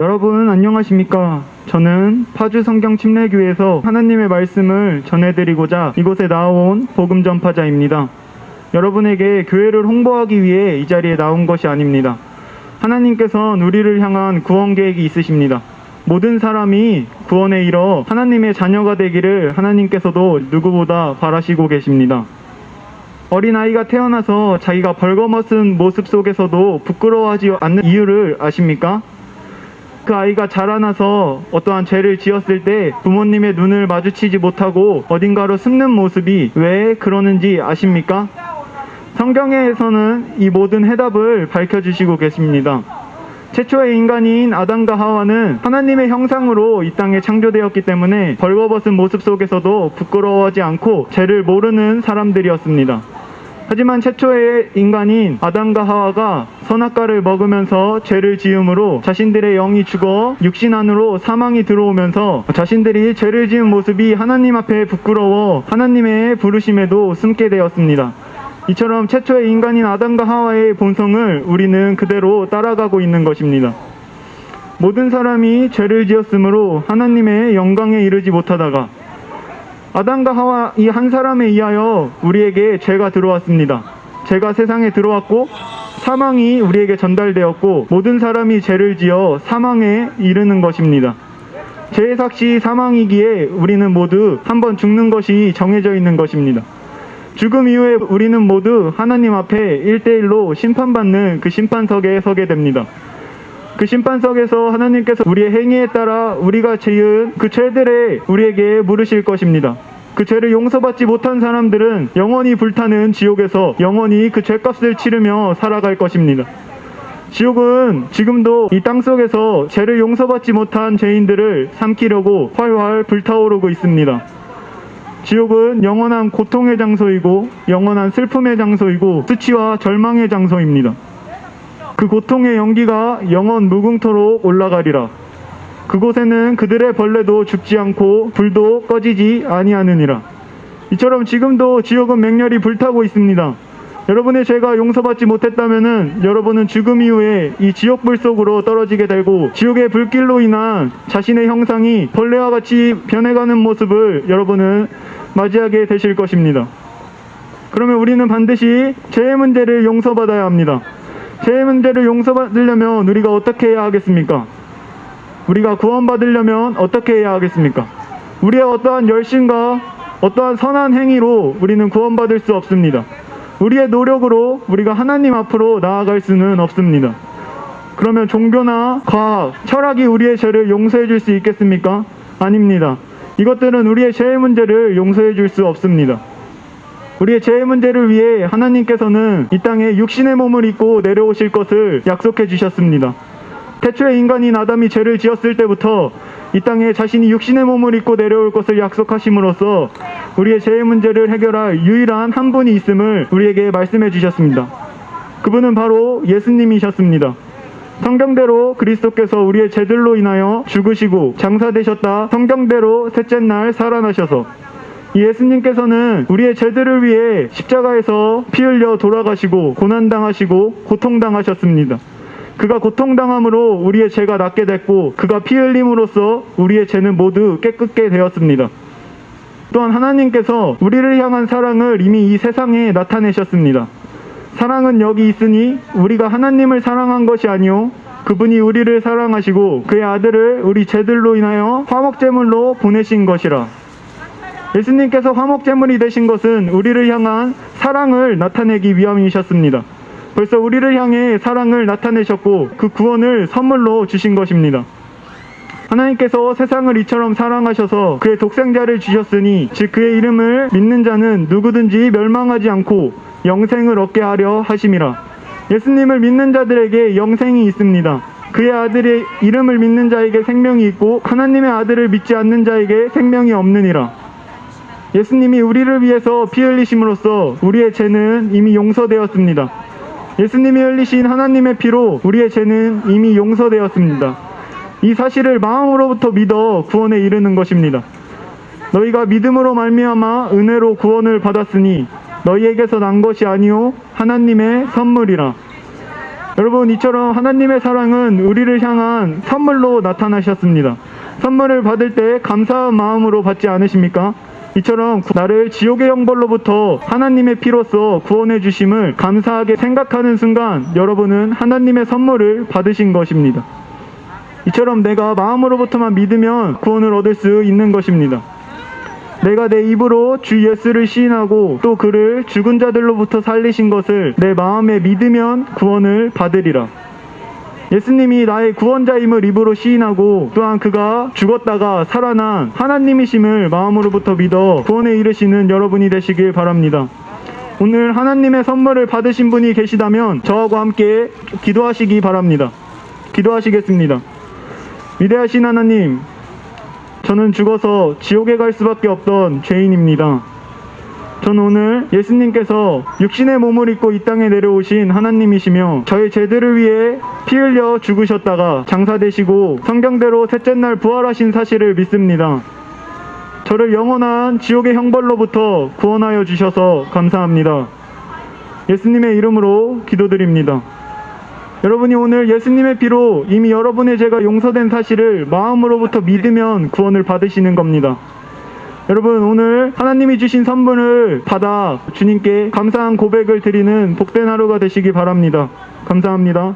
여러분 안녕하십니까? 저는 파주 성경 침례교회에서 하나님의 말씀을 전해드리고자 이곳에 나온 복음 전파자입니다. 여러분에게 교회를 홍보하기 위해 이 자리에 나온 것이 아닙니다. 하나님께서는 우리를 향한 구원 계획이 있으십니다. 모든 사람이 구원에 이르러 하나님의 자녀가 되기를 하나님께서도 누구보다 바라시고 계십니다. 어린아이가 태어나서 자기가 벌거벗은 모습 속에서도 부끄러워하지 않는 이유를 아십니까? 그 아이가 자라나서 어떠한 죄를 지었을 때 부모님의 눈을 마주치지 못하고 어딘가로 숨는 모습이 왜 그러는지 아십니까? 성경에서는 이 모든 해답을 밝혀주시고 계십니다. 최초의 인간인 아담과 하와는 하나님의 형상으로 이 땅에 창조되었기 때문에 벌거벗은 모습 속에서도 부끄러워하지 않고 죄를 모르는 사람들이었습니다. 하지만 최초의 인간인 아담과 하와가 선악과를 먹으면서 죄를 지음으로 자신들의 영이 죽어 육신 안으로 사망이 들어오면서 자신들이 죄를 지은 모습이 하나님 앞에 부끄러워 하나님의 부르심에도 숨게 되었습니다. 이처럼 최초의 인간인 아담과 하와의 본성을 우리는 그대로 따라가고 있는 것입니다. 모든 사람이 죄를 지었으므로 하나님의 영광에 이르지 못하다가 아담과 하와 이 한 사람에 의하여 우리에게 죄가 들어왔습니다. 죄가 세상에 들어왔고 사망이 우리에게 전달되었고 모든 사람이 죄를 지어 사망에 이르는 것입니다. 죄의 삭시 사망이기에 우리는 모두 한번 죽는 것이 정해져 있는 것입니다. 죽음 이후에 우리는 모두 하나님 앞에 1대1로 심판받는 그 심판석에 서게 됩니다. 그 심판석에서 하나님께서 우리의 행위에 따라 우리가 지은 그 죄들에 우리에게 물으실 것입니다. 그 죄를 용서받지 못한 사람들은 영원히 불타는 지옥에서 영원히 그 죄값을 치르며 살아갈 것입니다. 지옥은 지금도 이 땅속에서 죄를 용서받지 못한 죄인들을 삼키려고 활활 불타오르고 있습니다. 지옥은 영원한 고통의 장소이고 영원한 슬픔의 장소이고 수치와 절망의 장소입니다. 그 고통의 연기가 영원 무궁토록 올라가리라. 그곳에는 그들의 벌레도 죽지 않고 불도 꺼지지 아니하느니라. 이처럼 지금도 지옥은 맹렬히 불타고 있습니다. 여러분의 죄가 용서받지 못했다면은 여러분은 죽음 이후에 이 지옥불 속으로 떨어지게 되고 지옥의 불길로 인한 자신의 형상이 벌레와 같이 변해가는 모습을 여러분은 맞이하게 되실 것입니다. 그러면 우리는 반드시 죄의 문제를 용서받아야 합니다. 죄의 문제를 용서받으려면 우리가 어떻게 해야 하겠습니까? 우리가 구원받으려면 어떻게 해야 하겠습니까? 우리의 어떠한 열심과 어떠한 선한 행위로 우리는 구원받을 수 없습니다. 우리의 노력으로 우리가 하나님 앞으로 나아갈 수는 없습니다. 그러면 종교나 과학, 철학이 우리의 죄를 용서해 줄 수 있겠습니까? 아닙니다. 이것들은 우리의 죄의 문제를 용서해 줄 수 없습니다. 우리의 죄의 문제를 위해 하나님께서는 이 땅에 육신의 몸을 입고 내려오실 것을 약속해 주셨습니다. 태초의 인간인 아담이 죄를 지었을 때부터 이 땅에 자신이 육신의 몸을 입고 내려올 것을 약속하심으로써 우리의 죄의 문제를 해결할 유일한 한 분이 있음을 우리에게 말씀해 주셨습니다. 그분은 바로 예수님이셨습니다. 성경대로 그리스도께서 우리의 죄들로 인하여 죽으시고 장사되셨다 성경대로 셋째 날 살아나셔서 예수님께서는 우리의 죄들을 위해 십자가에서 피 흘려 돌아가시고 고난당하시고 고통당하셨습니다. 그가 고통당함으로 우리의 죄가 낫게 됐고 그가 피 흘림으로써 우리의 죄는 모두 깨끗게 되었습니다. 또한 하나님께서 우리를 향한 사랑을 이미 이 세상에 나타내셨습니다. 사랑은 여기 있으니 우리가 하나님을 사랑한 것이 아니요 그분이 우리를 사랑하시고 그의 아들을 우리 죄들로 인하여 화목제물로 보내신 것이라. 예수님께서 화목제물이 되신 것은 우리를 향한 사랑을 나타내기 위함이셨습니다. 벌써 우리를 향해 사랑을 나타내셨고 그 구원을 선물로 주신 것입니다. 하나님께서 세상을 이처럼 사랑하셔서 그의 독생자를 주셨으니 즉 그의 이름을 믿는 자는 누구든지 멸망하지 않고 영생을 얻게 하려 하심이라. 예수님을 믿는 자들에게 영생이 있습니다. 그의 아들의 이름을 믿는 자에게 생명이 있고 하나님의 아들을 믿지 않는 자에게 생명이 없느니라. 예수님이 우리를 위해서 피 흘리심으로써 우리의 죄는 이미 용서되었습니다. 예수님이 흘리신 하나님의 피로 우리의 죄는 이미 용서되었습니다. 이 사실을 마음으로부터 믿어 구원에 이르는 것입니다. 너희가 믿음으로 말미암아 은혜로 구원을 받았으니 너희에게서 난 것이 아니요 하나님의 선물이라. 여러분, 이처럼 하나님의 사랑은 우리를 향한 선물로 나타나셨습니다. 선물을 받을 때 감사한 마음으로 받지 않으십니까? 이처럼 나를 지옥의 형벌로부터 하나님의 피로써 구원해 주심을 감사하게 생각하는 순간 여러분은 하나님의 선물을 받으신 것입니다. 이처럼 내가 마음으로부터만 믿으면 구원을 얻을 수 있는 것입니다. 내가 내 입으로 주 예수를 시인하고 또 그를 죽은 자들로부터 살리신 것을 내 마음에 믿으면 구원을 받으리라. 예수님이 나의 구원자임을 입으로 시인하고 또한 그가 죽었다가 살아난 하나님이심을 마음으로부터 믿어 구원에 이르시는 여러분이 되시길 바랍니다. 오늘 하나님의 선물을 받으신 분이 계시다면 저하고 함께 기도하시기 바랍니다. 기도하시겠습니다. 위대하신 하나님, 저는 죽어서 지옥에 갈 수밖에 없던 죄인입니다. 저는 오늘 예수님께서 육신의 몸을 입고 이 땅에 내려오신 하나님이시며 저의 죄들을 위해 피 흘려 죽으셨다가 장사되시고 성경대로 셋째 날 부활하신 사실을 믿습니다. 저를 영원한 지옥의 형벌로부터 구원하여 주셔서 감사합니다. 예수님의 이름으로 기도드립니다. 여러분이 오늘 예수님의 피로 이미 여러분의 죄가 용서된 사실을 마음으로부터 믿으면 구원을 받으시는 겁니다. 여러분, 오늘 하나님이 주신 선물을 받아 주님께 감사한 고백을 드리는 복된 하루가 되시기 바랍니다. 감사합니다.